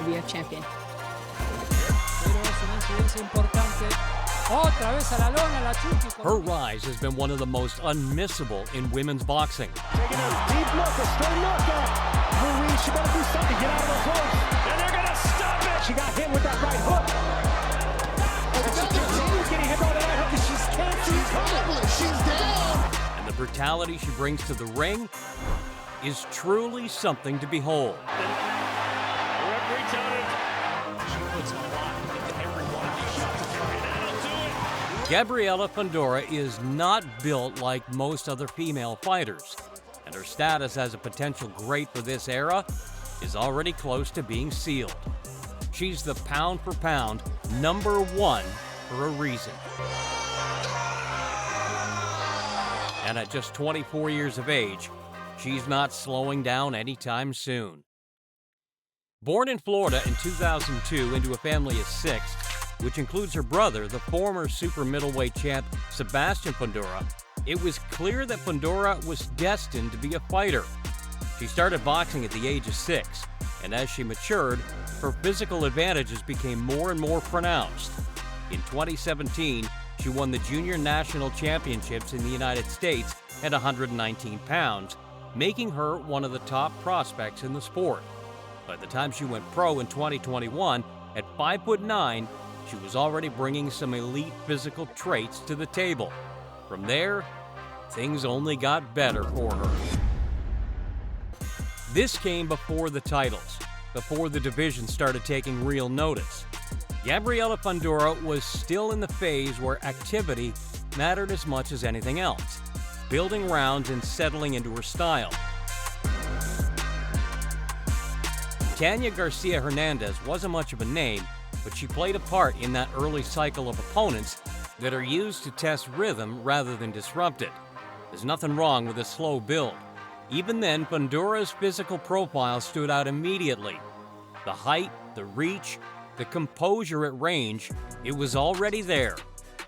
IBF champion. Her rise has been one of the most unmissable in women's boxing. Taking a deep look, a straight look at Cruz. She better do something, get out of the close. And they're going to stop it. She got hit with that right hook. She's getting hit by the right hook, and she can't see coming. She's down. And the brutality she brings to the ring is truly something to behold. Referee counted. She puts on a lot into every one of these shots. And that'll do it. Gabriela Fundora is not built like most other female fighters, and her status as a potential great for this era is already close to being sealed. She's the pound-for-pound #1 for a reason. And at just 24 years of age, she's not slowing down anytime soon. Born in Florida in 2002 into a family of 6, which includes her brother, the former super middleweight champ Sebastian Fundora, it was clear that Fundora was destined to be a fighter. She started boxing at the age of 6, and as she matured, her physical advantages became more and more pronounced. In 2017, she won the Junior National Championships in the United States at 119 pounds, making her one of the top prospects in the sport. By the time she went pro in 2021, at 5'9", she was already bringing some elite physical traits to the table. From there, things only got better for her. This came before the titles, before the division started taking real notice. Gabriela Fundora was still in the phase where activity mattered as much as anything else, building rounds and settling into her style. Tanya Garcia Hernandez wasn't much of a name, but she played a part in that early cycle of opponents that are used to test rhythm rather than disrupt it. There's nothing wrong with a slow build. Even then, Fundora's physical profile stood out immediately. The height, the reach, the composure at range, it was already there.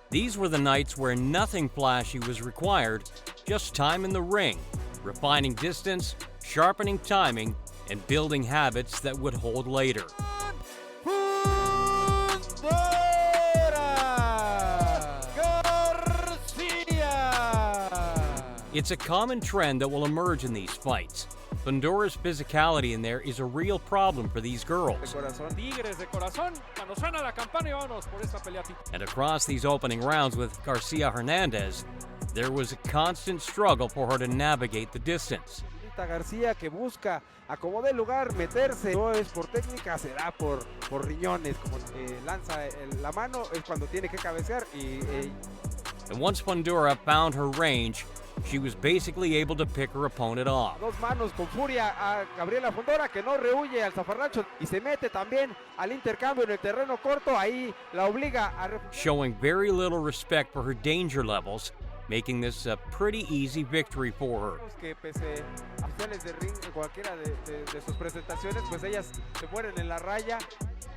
These were the nights where nothing flashy was required, just time in the ring, refining distance, sharpening timing, and building habits that would hold later. It's a common trend that will emerge in these fights. Fundora's physicality in there is a real problem for these girls. And across these opening rounds with Garcia Hernandez, there was a constant struggle for her to navigate the distance. Garcia que busca acomodar el lugar, meterse, no es por técnica, será por riñones, como lanza la mano, es cuando tiene que cabecear And once Fundora found her range, she was basically able to pick her opponent off. Dos manos con furia a Gabriela Fundora, que no rehuye al zafarrancho y se mete también al intercambio en el terreno corto, ahí la obliga a... Showing very little respect for her danger levels, making this a pretty easy victory for her. Que pese a oficiales de ring, cualquiera de sus presentaciones, pues ellas se mueren en la raya.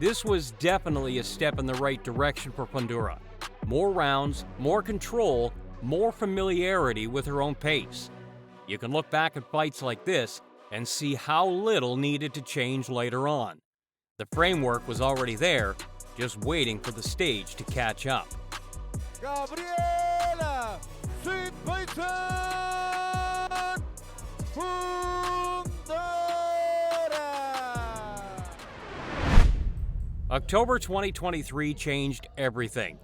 This was definitely a step in the right direction for Fundora. More rounds, more control, more familiarity with her own pace. You can look back at fights like this and see how little needed to change later on. The framework was already there, just waiting for the stage to catch up. Gabriela Fundora! October 2023 changed everything.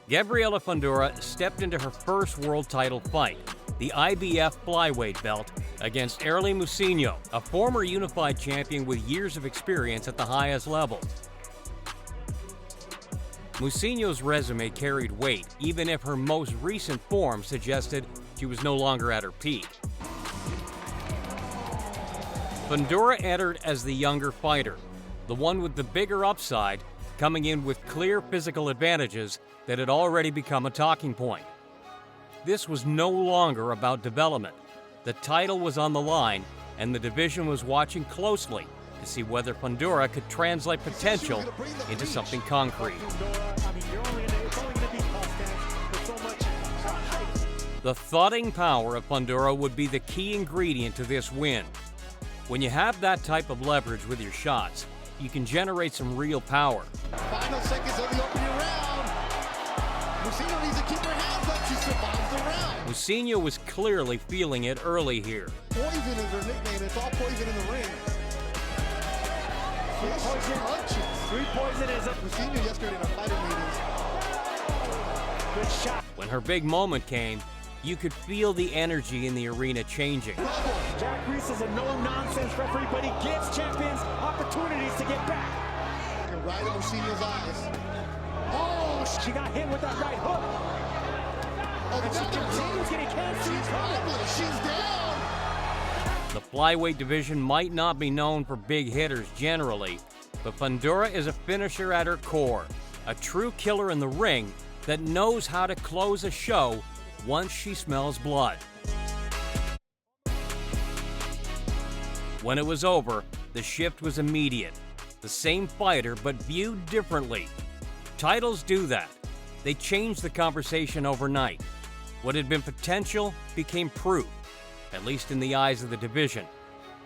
Gabriela Fundora stepped into her first world title fight, the IBF flyweight belt, against Erly Musinho, a former unified champion with years of experience at the highest level. Musinho's resume carried weight, even if her most recent form suggested she was no longer at her peak. Fundora entered as the younger fighter, the one with the bigger upside, coming in with clear physical advantages that had already become a talking point. This was no longer about development. The title was on the line, and the division was watching closely to see whether Fundora could translate potential into something concrete. The thudding power of Fundora would be the key ingredient to this win. When you have that type of leverage with your shots, you can generate some real power. Final seconds of the opening round. Musinho needs to keep her hands up. She survives the round. Musinho was clearly feeling it early here. Poison is her nickname. It's all poison in the ring. Poison punches. 3 poison is up. Musinho yesterday in a fighter meetings. Good shot. When her big moment came, you could feel the energy in the arena changing. Jack Reese is a no-nonsense referee, but he gives champions opportunities to get back. Right in Musinho's eyes. Oh, She got hit with that right hook. And she continues getting cancer. She's coming. She's down. The flyweight division might not be known for big hitters generally, but Fundora is a finisher at her core, a true killer in the ring that knows how to close a show once she smells blood. When it was over, the shift was immediate. The same fighter, but viewed differently. Titles do that. They change the conversation overnight. What had been potential became proof, at least in the eyes of the division.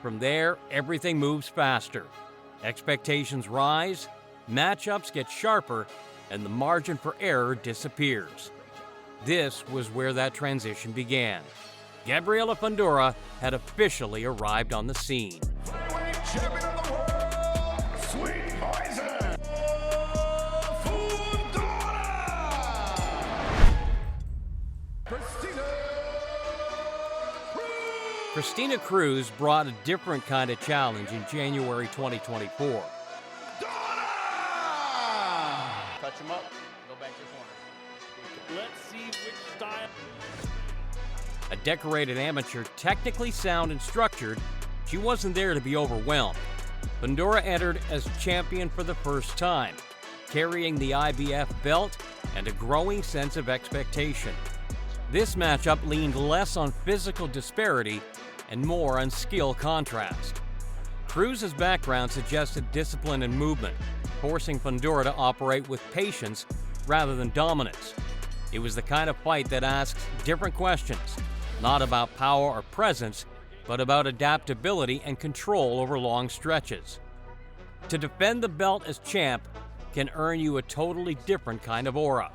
From there, everything moves faster. Expectations rise, matchups get sharper, and the margin for error disappears. This was where that transition began. Gabriela Fundora had officially arrived on the scene. Flyweight champion of the world, Sweet Poison, Fundora! Christina Cruz brought a different kind of challenge in January 2024. Touch him up, go back to the corner. Let's see which style. A decorated amateur, technically sound and structured, she wasn't there to be overwhelmed. Fundora entered as champion for the first time, carrying the IBF belt and a growing sense of expectation. This matchup leaned less on physical disparity and more on skill contrast. Cruz's background suggested discipline and movement, forcing Fundora to operate with patience rather than dominance. It was the kind of fight that asks different questions, not about power or presence, but about adaptability and control over long stretches. To defend the belt as champ can earn you a totally different kind of aura.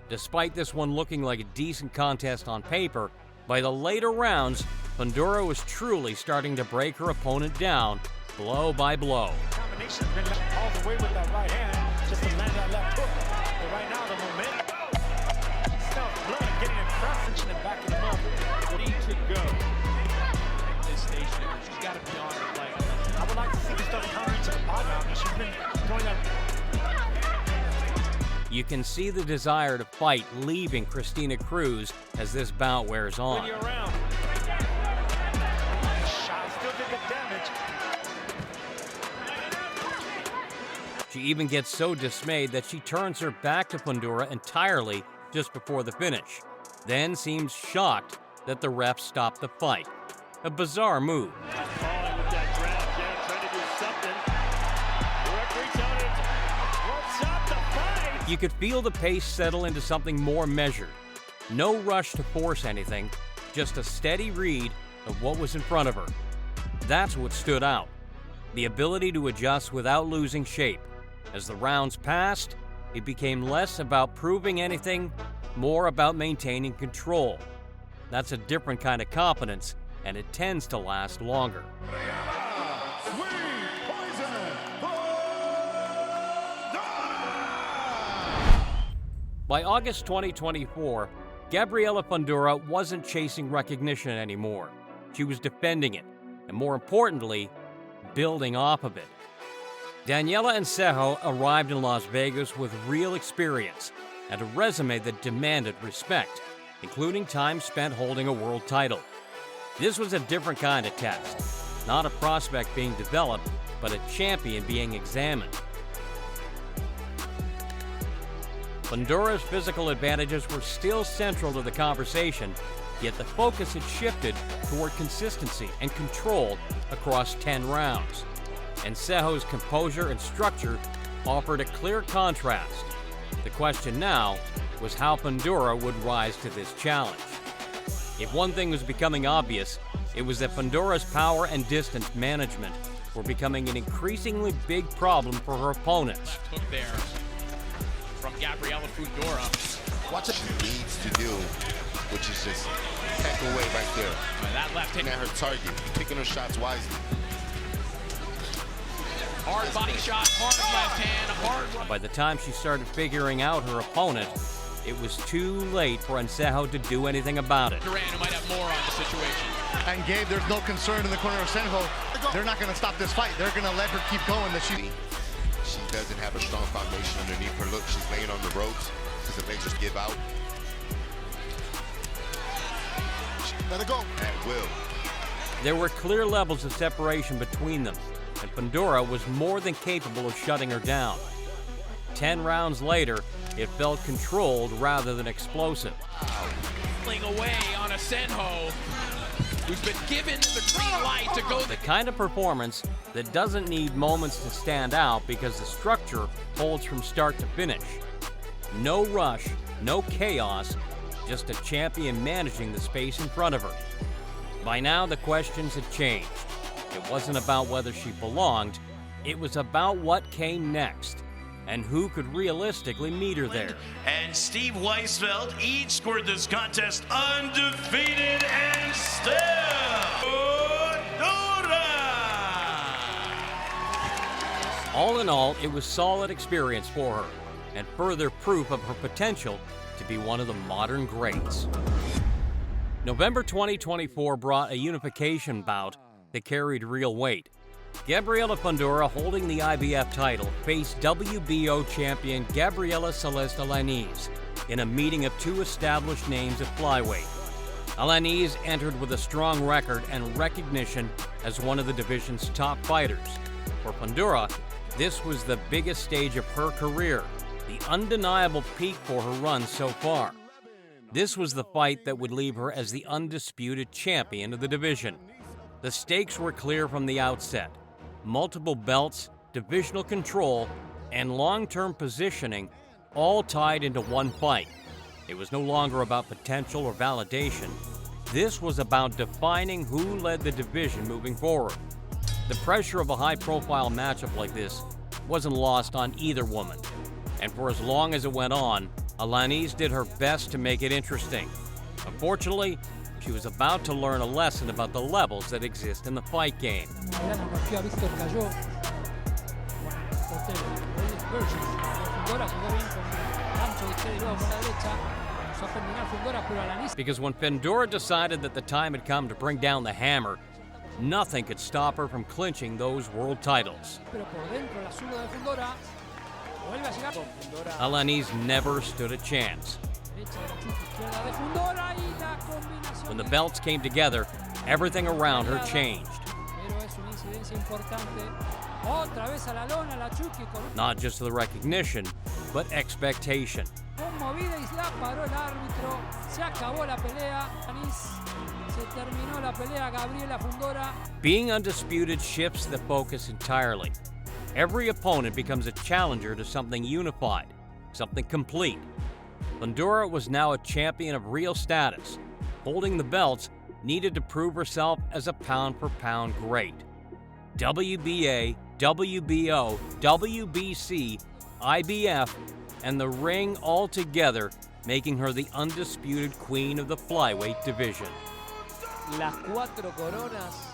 Despite this one looking like a decent contest on paper, by the later rounds, Fundora was truly starting to break her opponent down, blow by blow. Combination's been all the way with that right hand, just to land that left hook. But right now, the momentum. Still blood getting it pressed and she's backing him up. Need to go. This station, she's got to be on her play. I would like to see her start countering to the bottom. I mean, she's been going up. You can see the desire to fight leaving Christina Cruz as this bout wears on. When you're around. Shot still did the damage. She even gets so dismayed that she turns her back to Fundora entirely just before the finish, then seems shocked that the refs stopped the fight. A bizarre move. Falling with that grab jab, trying to do something. The referee telling him, what's up the fight? You could feel the pace settle into something more measured. No rush to force anything, just a steady read of what was in front of her. That's what stood out. The ability to adjust without losing shape. As the rounds passed, it became less about proving anything, more about maintaining control. That's a different kind of competence, and it tends to last longer. By August 2024, Gabriela Fundora wasn't chasing recognition anymore. She was defending it, and more importantly, building off of it. Daniela Asenjo arrived in Las Vegas with real experience and a resume that demanded respect, including time spent holding a world title. This was a different kind of test, not a prospect being developed, but a champion being examined. Fundora's physical advantages were still central to the conversation, yet the focus had shifted toward consistency and control across 10 rounds. Asenjo's composure and structure offered a clear contrast. The question now was how Fundora would rise to this challenge. If one thing was becoming obvious, it was that Fundora's power and distance management were becoming an increasingly big problem for her opponents. Left hook there from Gabriela Fundora. Watch what she needs to do, which is just peck away right there. That left hit. At her target, picking her shots wisely. Hard body shot, hard left hand, hard right. By the time she started figuring out her opponent, it was too late for Asenjo to do anything about it. Duran, who might have more on the situation. And Gabe, there's no concern in the corner of Asenjo. They're not going to stop this fight. They're going to let her keep going. She doesn't have a strong foundation underneath her. Look, she's laying on the ropes because if they just give out. Let her go. At will. There were clear levels of separation between them, and Fundora was more than capable of shutting her down. 10 rounds later, it felt controlled rather than explosive. Pulling away on Asenjo, who's been given the green light to go. The kind of performance that doesn't need moments to stand out because the structure holds from start to finish. No rush, no chaos, just a champion managing the space in front of her. By now, the questions had changed. It wasn't about whether she belonged, it was about what came next and who could realistically meet her there. And Steve Weisfeld each scored this contest undefeated and still Fundora! All in all, it was solid experience for her and further proof of her potential to be one of the modern greats. November 2024 brought a unification bout that carried real weight. Gabriela Fundora, holding the IBF title, faced WBO champion Gabriella Celeste Alanis in a meeting of two established names at flyweight. Alanis entered with a strong record and recognition as one of the division's top fighters. For Fundora, this was the biggest stage of her career, the undeniable peak for her run so far. This was the fight that would leave her as the undisputed champion of the division. The stakes were clear from the outset. Multiple belts, divisional control, and long-term positioning all tied into one fight. It was no longer about potential or validation. This was about defining who led the division moving forward. The pressure of a high-profile matchup like this wasn't lost on either woman. And for as long as it went on, Alanis did her best to make it interesting. Unfortunately, she was about to learn a lesson about the levels that exist in the fight game. Because when Fundora decided that the time had come to bring down the hammer, nothing could stop her from clinching those world titles. Alanis never stood a chance. When the belts came together, everything around her changed. Not just the recognition, but expectation. Being undisputed shifts the focus entirely. Every opponent becomes a challenger to something unified, something complete. Fundora was now a champion of real status. Holding the belts needed to prove herself as a pound-for-pound great. WBA, WBO, WBC, IBF, and the ring all together, making her the undisputed queen of the flyweight division. Las cuatro coronas.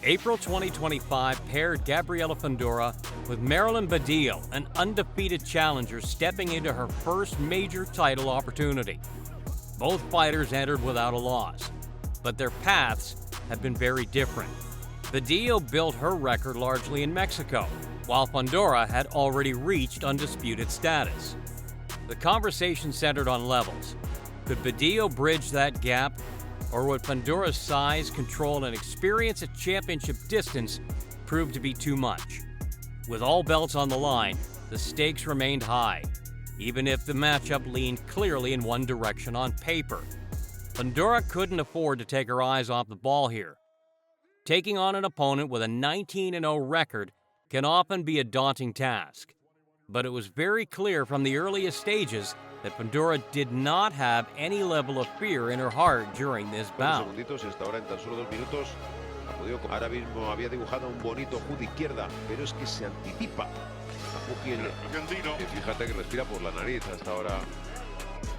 April 2025 paired Gabriela Fundora with Marilyn Badillo, an undefeated challenger stepping into her first major title opportunity. Both fighters entered without a loss, but their paths have been very different. Badillo built her record largely in Mexico, while Fundora had already reached undisputed status. The conversation centered on levels. Could Badillo bridge that gap, or would Fundora's size, control, and experience at championship distance prove to be too much? With all belts on the line, the stakes remained high, even if the matchup leaned clearly in one direction on paper. Fundora couldn't afford to take her eyes off the ball here. Taking on an opponent with a 19-0 record can often be a daunting task, but it was very clear from the earliest stages that Fundora did not have any level of fear in her heart during this bout. Ahora mismo había dibujado un bonito hook de izquierda, pero es que se anticipa. Fíjate que respira por la nariz hasta ahora.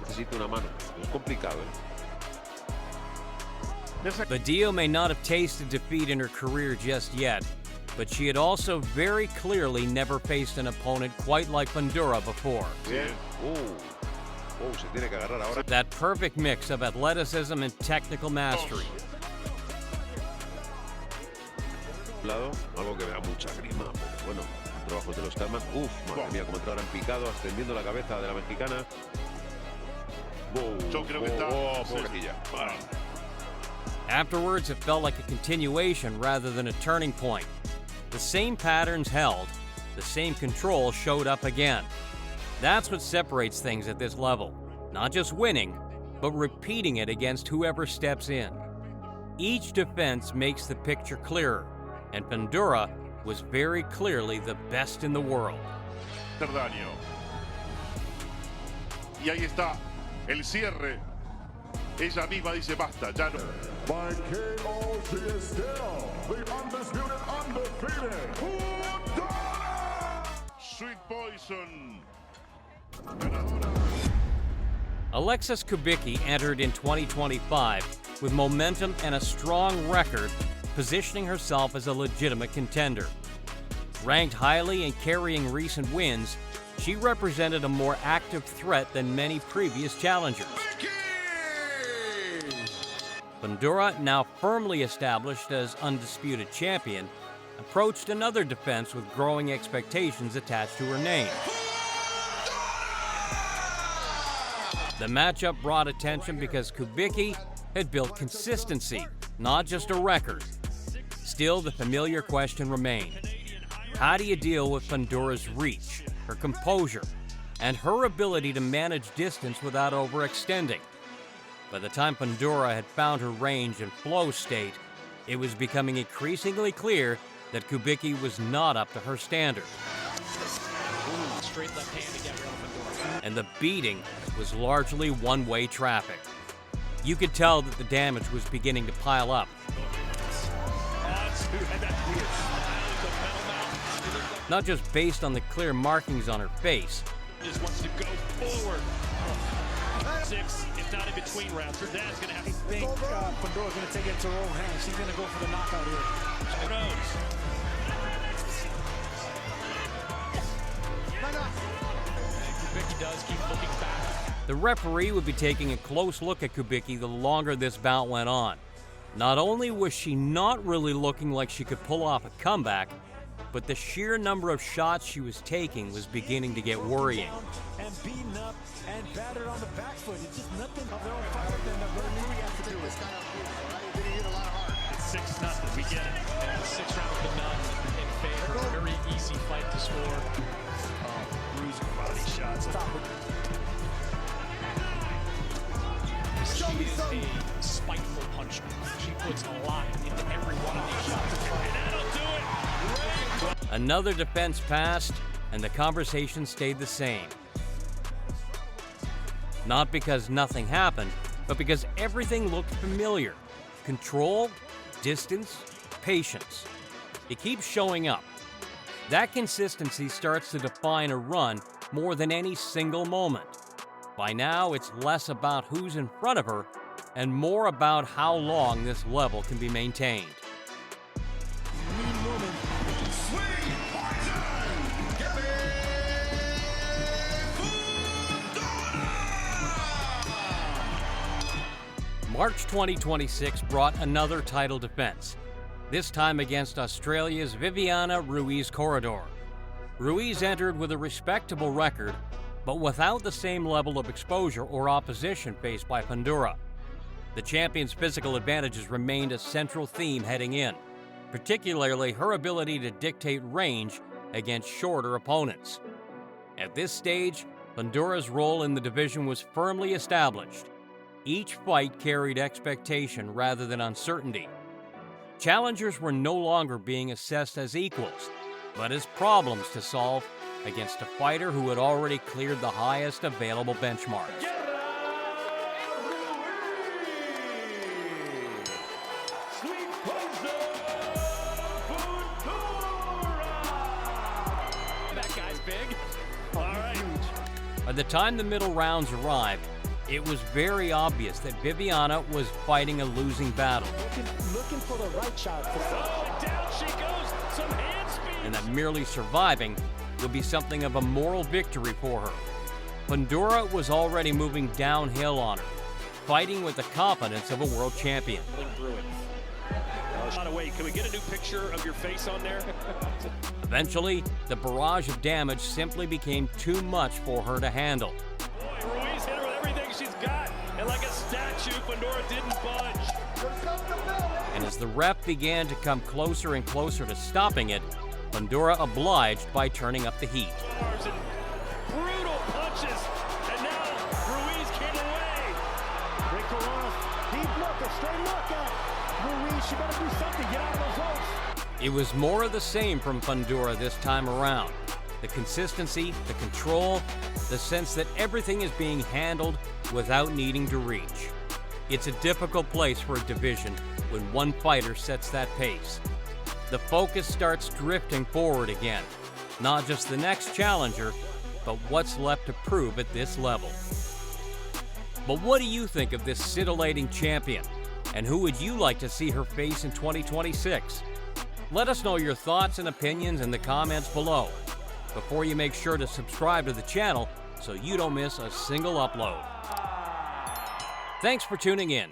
Necesita una mano. Es complicado, Badillo may not have tasted defeat in her career just yet, but she had also very clearly never faced an opponent quite like Fundora before. Bien. Se tiene que agarrar ahora. That perfect mix of athleticism and technical mastery. Algo que me da mucha grima, pero bueno, trabajos de los calman. Madre mía, como entraron en picado, extendiendo la cabeza de la mexicana. Yo creo que está. Pobrecilla. Afterwards, it felt like a continuation rather than a turning point. The same patterns held, the same control showed up again. That's what separates things at this level. Not just winning, but repeating it against whoever steps in. Each defense makes the picture clearer, and Fundora was very clearly the best in the world. Daño. Y ahí está el cierre. Ella misma dice basta, ya no. By KO, she is still the undisputed, undefeated Fundora! Sweet Poison. Alexis Kubicki entered in 2025 with momentum and a strong record, positioning herself as a legitimate contender. Ranked highly and carrying recent wins, she represented a more active threat than many previous challengers. Fundora, now firmly established as undisputed champion, approached another defense with growing expectations attached to her name. The matchup brought attention because Kubicki had built consistency, not just a record. Still, the familiar question remained. How do you deal with Fundora's reach, her composure, and her ability to manage distance without overextending? By the time Fundora had found her range and flow state, it was becoming increasingly clear that Kubicki was not up to her standard. Straight left hand to Gabriela Fundora. And the beating was largely one-way traffic. You could tell that the damage was beginning to pile up. Not just based on the clear markings on her face. Just wants to go forward. 6, if not in between rounds. Her dad's going to have to think Fundora's going to take it into her own hands. She's going to go for the knockout here. Kubicki does keep looking back. The referee would be taking a close look at Kubicki the longer this bout went on. Not only was she not really looking like she could pull off a comeback, but the sheer number of shots she was taking was beginning to get worrying. And beaten up and battered on the back foot. It's just nothing of their own fight than the very we have to do. This guy up here, all right? Did he hit a lot of hard? It's 6-0. We get it. And 6 rounds to none in favor. Very easy fight to score. Cruz body shots. Stop it. She is a spiteful puncher. She puts a lot into every one of these shots. And that'll do it. Another defense passed, and the conversation stayed the same. Not because nothing happened, but because everything looked familiar. Control, distance, patience. It keeps showing up. That consistency starts to define a run more than any single moment. By now, it's less about who's in front of her and more about how long this level can be maintained. March 2026 brought another title defense, this time against Australia's Viviana Ruiz Corredor. Ruiz entered with a respectable record, but without the same level of exposure or opposition faced by Fundora. The champion's physical advantages remained a central theme heading in, particularly her ability to dictate range against shorter opponents. At this stage, Fundora's role in the division was firmly established. Each fight carried expectation rather than uncertainty. Challengers were no longer being assessed as equals, but as problems to solve against a fighter who had already cleared the highest available benchmark. By the time the middle rounds arrived, it was very obvious that Viviana was fighting a losing battle. Looking for the right shot. Down she goes. Some hand speed. And that merely surviving would be something of a moral victory for her. Fundora was already moving downhill on her, fighting with the confidence of a world champion. Wait, can we get a new picture of your face on there? Eventually, the barrage of damage simply became too much for her to handle. Boy, Ruiz hit her with everything she's got, and like a statue, Fundora didn't budge. And as the ref began to come closer and closer to stopping it, Fundora obliged by turning up the heat. And brutal punches, and now Ruiz came away. Great Corona, deep look, a straight look at Ruiz. She better do something, get out of those ropes. It was more of the same from Fundora this time around. The consistency, the control, the sense that everything is being handled without needing to reach. It's a difficult place for a division when one fighter sets that pace. The focus starts drifting forward again. Not just the next challenger, but what's left to prove at this level. But what do you think of this scintillating champion? And who would you like to see her face in 2026? Let us know your thoughts and opinions in the comments below. Before you make sure to subscribe to the channel so you don't miss a single upload. Thanks for tuning in.